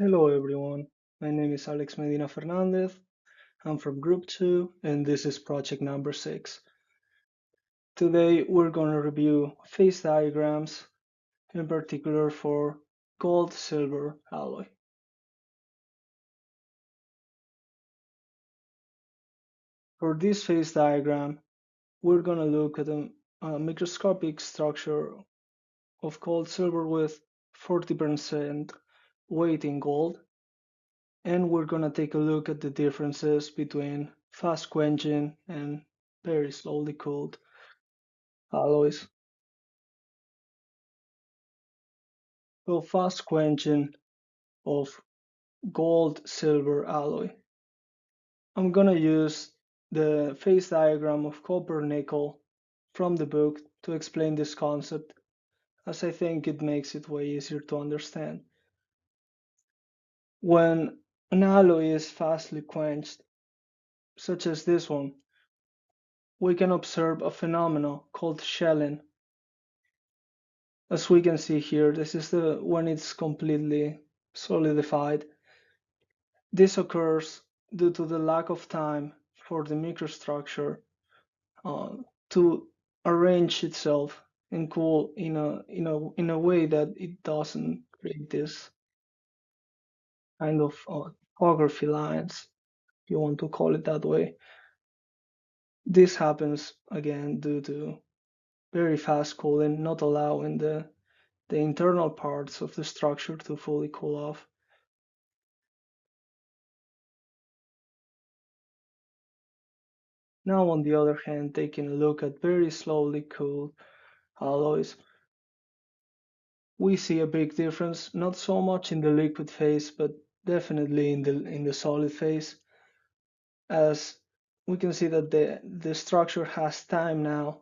Hello everyone, my name is Alex Medina Fernandez. I'm from Group 2 and this is project number 6. Today we're going to review phase diagrams, in particular for gold-silver alloy. For this phase diagram, we're going to look at a microscopic structure of gold-silver with 40% weight in gold, and we're going to take a look at the differences between fast quenching and very slowly cooled alloys. So fast quenching of gold-silver alloy. I'm gonna use the phase diagram of copper-nickel from the book to explain this concept, as I think it makes it way easier to understand. When an alloy is fastly quenched, such as this one, we can observe a phenomenon called shelling. As we can see here, this is when it's completely solidified. This occurs due to the lack of time for the microstructure uh, to arrange itself and cool in a way that it doesn't create this kind of topography lines, if you want to call it that way. This happens again due to very fast cooling, not allowing the internal parts of the structure to fully cool off. Now, on the other hand, taking a look at very slowly cooled alloys, we see a big difference, not so much in the liquid phase, but definitely in the solid phase, as we can see that the structure has time now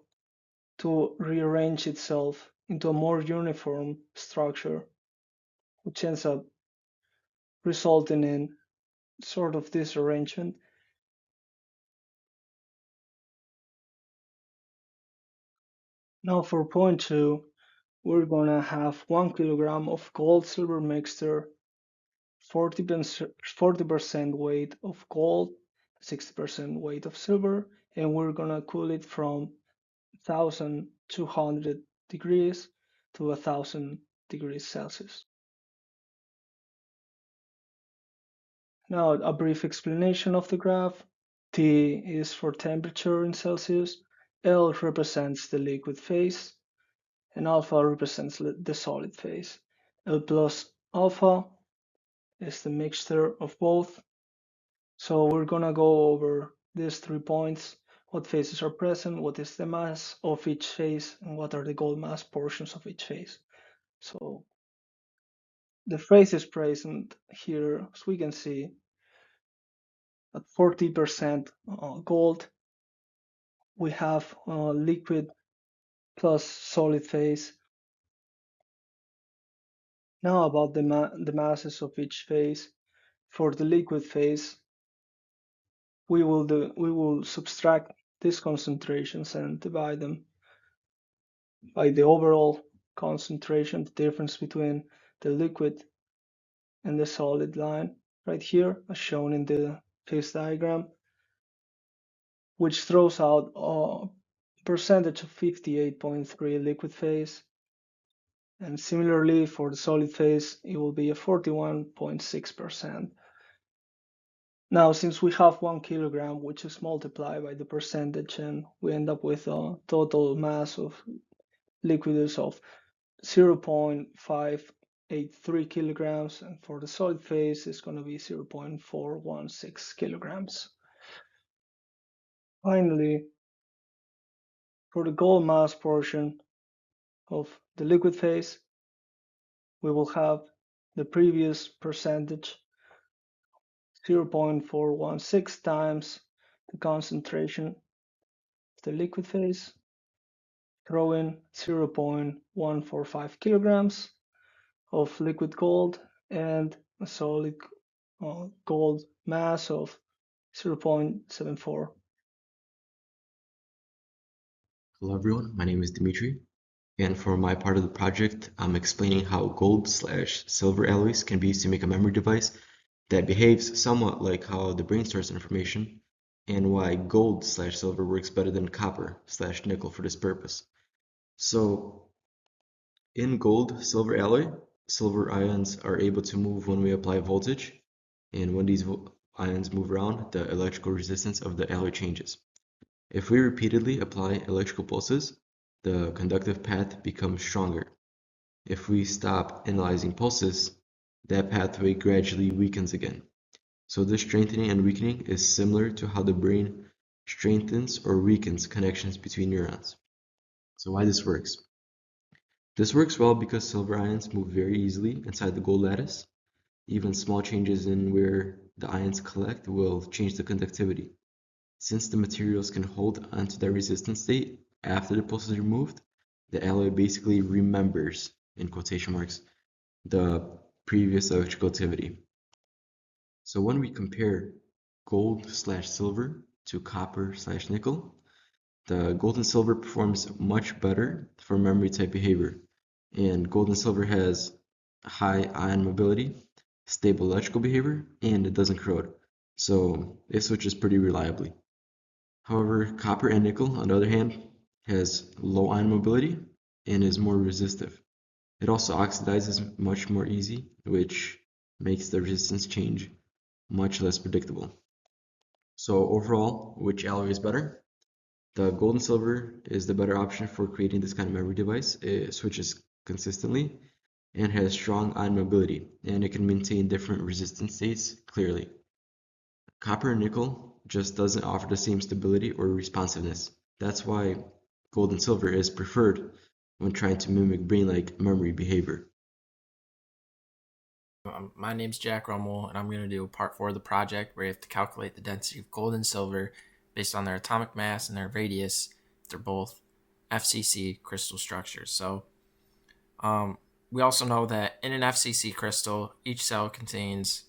to rearrange itself into a more uniform structure, which ends up resulting in sort of disarrangement. Now for point 2, we're gonna have 1 kilogram of gold-silver mixture, 40% weight of gold, 60% weight of silver, and we're gonna cool it from 1200 degrees to 1000 degrees Celsius. Now a brief explanation of the graph. T is for temperature in Celsius, L represents the liquid phase, and alpha represents the solid phase. L plus alpha is the mixture of both. So we're gonna go over these 3 points: what phases are present, what is the mass of each phase, and what are the gold mass portions of each phase. So the phase is present here, as we can see, at 40% gold. We have liquid plus solid phase. Now about the masses of each phase. For the liquid phase, we will subtract these concentrations and divide them by the overall concentration, the difference between the liquid and the solid line right here, as shown in the phase diagram, which throws out a percentage of 58.3 liquid phase. And similarly, for the solid phase, it will be a 41.6%. Now, since we have 1 kilogram, which is multiplied by the percentage, and we end up with a total mass of liquids of 0.583 kilograms, and for the solid phase, it's going to be 0.416 kilograms. Finally, for the gold mass portion of the liquid phase, we will have the previous percentage, 0.416 times the concentration of the liquid phase, throw in 0.145 kilograms of liquid gold and a solid gold mass of 0.74. Hello everyone, my name is Dimitri. And for my part of the project, I'm explaining how gold/silver alloys can be used to make a memory device that behaves somewhat like how the brain stores information, and why gold/silver works better than copper/nickel for this purpose. So in gold-silver alloy, silver ions are able to move when we apply voltage, and when these ions move around, the electrical resistance of the alloy changes. If we repeatedly apply electrical pulses, the conductive path becomes stronger. If we stop analyzing pulses, that pathway gradually weakens again. So this strengthening and weakening is similar to how the brain strengthens or weakens connections between neurons. So why this works? This works well because silver ions move very easily inside the gold lattice. Even small changes in where the ions collect will change the conductivity. Since the materials can hold onto their resistance state after the pulse is removed, the alloy basically remembers, in quotation marks, the previous electrical activity. So when we compare gold/silver to copper/nickel, the gold and silver performs much better for memory type behavior. And gold and silver has high ion mobility, stable electrical behavior, and it doesn't corrode. So it switches pretty reliably. However, copper and nickel, on the other hand, has low ion mobility and is more resistive. It also oxidizes much more easy, which makes the resistance change much less predictable. So overall, which alloy is better? The gold and silver is the better option for creating this kind of memory device. It switches consistently and has strong ion mobility, and it can maintain different resistance states clearly. Copper and nickel just doesn't offer the same stability or responsiveness. That's why gold and silver is preferred when trying to mimic brain-like memory behavior. My name's Jack Rummel, and I'm going to do part 4 of the project where you have to calculate the density of gold and silver based on their atomic mass and their radius. They're both FCC crystal structures. So, um, we also know that in an FCC crystal, each cell contains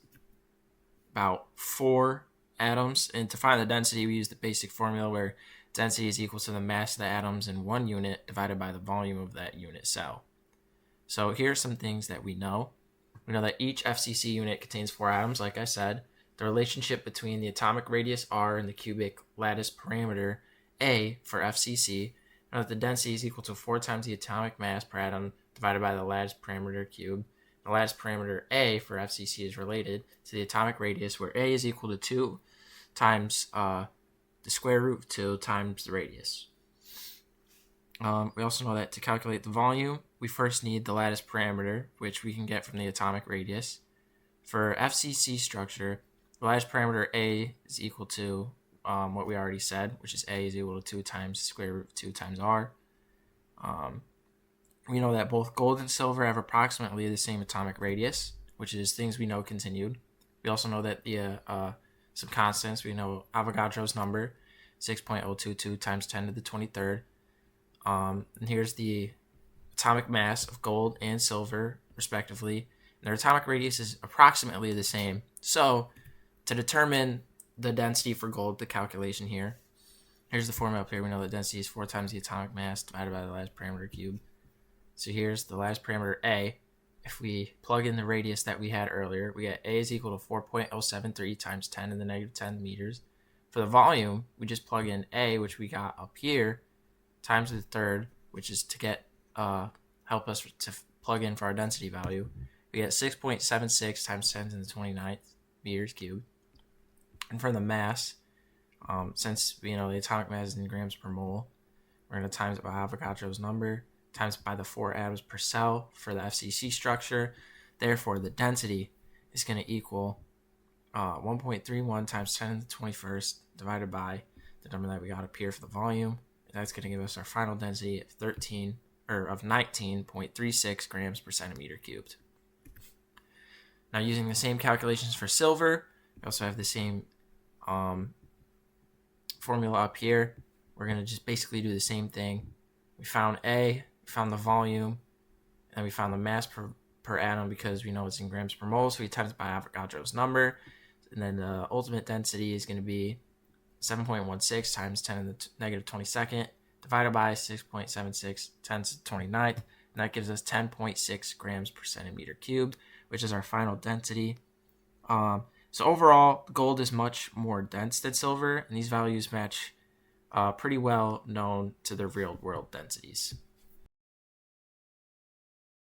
about 4 atoms. And to find the density, we use the basic formula where density is equal to the mass of the atoms in one unit divided by the volume of that unit cell. So, here are some things that we know. We know that each FCC unit contains 4 atoms, like I said. The relationship between the atomic radius r and the cubic lattice parameter A for FCC, know that the density is equal to 4 times the atomic mass per atom divided by the lattice parameter cubed. The lattice parameter A for FCC is related to the atomic radius, where A is equal to 2 times the square root of 2 times the radius. We also know that to calculate the volume, we first need the lattice parameter, which we can get from the atomic radius. For FCC structure, the lattice parameter A is equal to what we already said, which is A is equal to 2 times the square root of 2 times R. We know that both gold and silver have approximately the same atomic radius, which is things we know continued. We also know that the some constants, we know Avogadro's number, 6.022 times 10 to the 23rd. And here's the atomic mass of gold and silver, respectively. And their atomic radius is approximately the same. So, to determine the density for gold, the calculation here, here's the formula up here. We know the density is 4 times the atomic mass divided by the lattice parameter cubed. So here's the lattice parameter A. If we plug in the radius that we had earlier, we get A is equal to 4.073 times 10 to the negative 10 meters. For the volume, we just plug in A, which we got up here, times the third, which is to get help us to plug in for our density value. We get 6.76 times 10 to the 29th meters cubed. And for the mass, since the atomic mass is in grams per mole, we're going to times it by Avogadro's number, times by the 4 atoms per cell for the FCC structure. Therefore, the density is going to equal 1.31 times 10 to the 21st divided by the number that we got up here for the volume. That's going to give us our final density of 19.36 grams per centimeter cubed. Now, using the same calculations for silver, we also have the same formula up here. We're going to just basically do the same thing. We found A, we found the volume, and we found the mass per atom because we know it's in grams per mole, so we times it by Avogadro's number. And then the ultimate density is going to be 7.16 times 10 to the negative 22nd divided by 6.76 10 to the 29th, and that gives us 10.6 grams per centimeter cubed, which is our final density. So overall, gold is much more dense than silver, and these values match pretty well known to the real world densities.